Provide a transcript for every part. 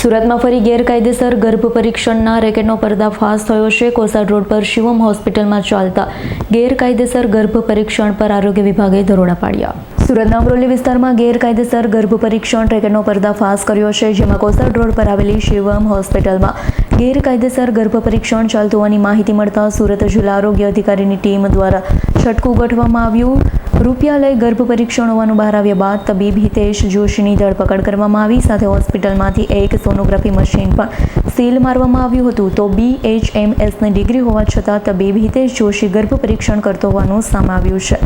સુરતમાં ફરી ગેરકાયદેસર ગર્ભ પરીક્ષણના રેકેટનો પર્દાફાશ થયો છે. કોસાડ રોડ પર શિવમ હોસ્પિટલમાં ચાલતા ગેરકાયદેસર ગર્ભ પરીક્ષણ પર આરોગ્ય વિભાગે દરોડા પાડ્યા. સુરતના અમરોલી વિસ્તારમાં ગેરકાયદેસર ગર્ભ પરીક્ષણ રેકેટનો પર્દાફાશ કર્યો છે, જેમાં કોસાડ રોડ પર આવેલી શિવમ હોસ્પિટલમાં ગેરકાયદેસર ગર્ભ પરીક્ષણ ચાલતું હોવાની માહિતી મળતા સુરત જિલ્લા આરોગ્ય અધિકારીની ટીમ દ્વારા છટકું ગોઠવવામાં આવ્યું. રૂપિયા લઈ ગર્ભ પરીક્ષણ હોવાનું બહાર આવ્યા બાદ તબીબ હિતેશ જોશીની ધરપકડ કરવામાં આવી. સાથે હોસ્પિટલમાંથી એક સોનોગ્રાફી મશીન પણ સીલ મારવામાં આવ્યું હતું. તો BHMSની ડિગ્રી હોવા છતાં તબીબ હિતેશ જોશી ગર્ભ પરીક્ષણ કરતો હોવાનું સામે આવ્યું છે.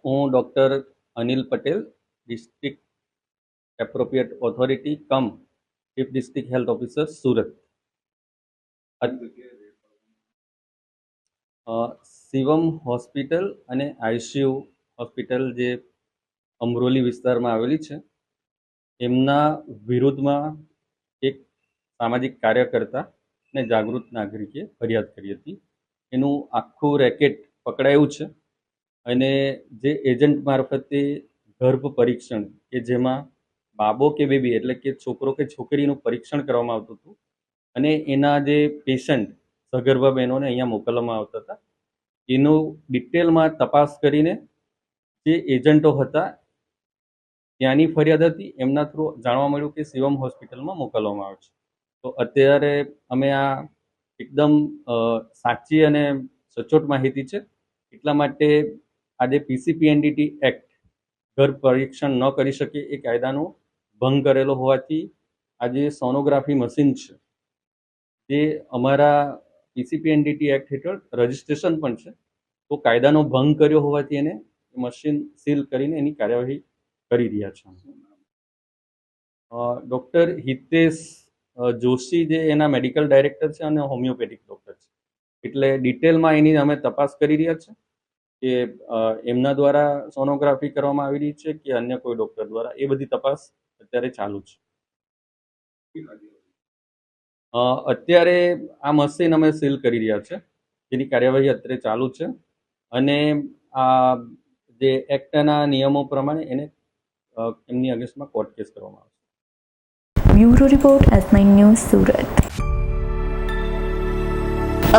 હું doctor Anil Patel, district appropriate authority cum chief district health officer Surat. Shivam hospital અને ICU હોસ્પિટલ જે અમરોલી વિસ્તારમાં આવેલી છે, એમના વિરુદ્ધમાં એક સામાજિક કાર્યકર્તા અને જાગૃત નાગરિકે ફરિયાદ કરી હતી. એનું આખું રેકેટ પકડાયું છે અને જે એજન્ટ મારફતે ગર્ભ પરીક્ષણ કે જેમાં બાબો કે બેબી એટલે કે છોકરો કે છોકરીનું પરીક્ષણ કરવામાં આવતું હતું અને એના જે પેશન્ટ સગર્ભા બહેનોને અહીંયા મોકલવામાં આવતા હતા, એનું ડિટેલમાં તપાસ કરીને જે એજન્ટો હતા ત્યાંની ફરિયાદ હતી, એમના થ્રુ જાણવા મળ્યું કે શિવમ હોસ્પિટલમાં મોકલવામાં આવે છે. તો અત્યારે અમે આ એકદમ સાચી અને સચોટ માહિતી છે, એટલા માટે આજે PCPNDT એક્ટ ગર્ભ પરીક્ષણ ન કરી શકે એ કાયદાનો ભંગ કરેલો હોવાથી આજે સોનોગ્રાફી મશીન છે જે અમારા PCPNDT એક્ટ હેઠળ રજિસ્ટ્રેશન પણ છે, તો કાયદાનો ભંગ કર્યો હોવાથી એને મશીન સીલ કરીને એની કાર્યવાહી કરી રહ્યા છે. ડૉક્ટર હિતેશ જોશી જે એના મેડિકલ ડાયરેક્ટર છે અને હોમિયોપેથિક ડૉક્ટર છે, એટલે ડિટેલમાં એની અમે તપાસ કરી રહ્યા છે કે એમના દ્વારા સોનોગ્રાફી કરવામાં આવી રહી છે કે અન્ય કોઈ ડૉક્ટર દ્વારા, એ બધી તપાસ અત્યારે ચાલુ છે. અત્યારે આ મશીન અમે સીલ કરી રહ્યા છે, જેની કાર્યવાહી અત્યારે ચાલુ છે અને આ જે એક્ટના નિયમો પ્રમાણે એને એમની અગેન્સ્ટમાં કોર્ટ કેસ કરવામાં આવશે. Bureau report S9 news Surat.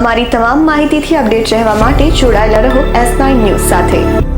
અમારી તમામ માહિતીથી અપડેટ રહેવા માટે જોડાયેલા રહો S9 ન્યૂઝ સાથે.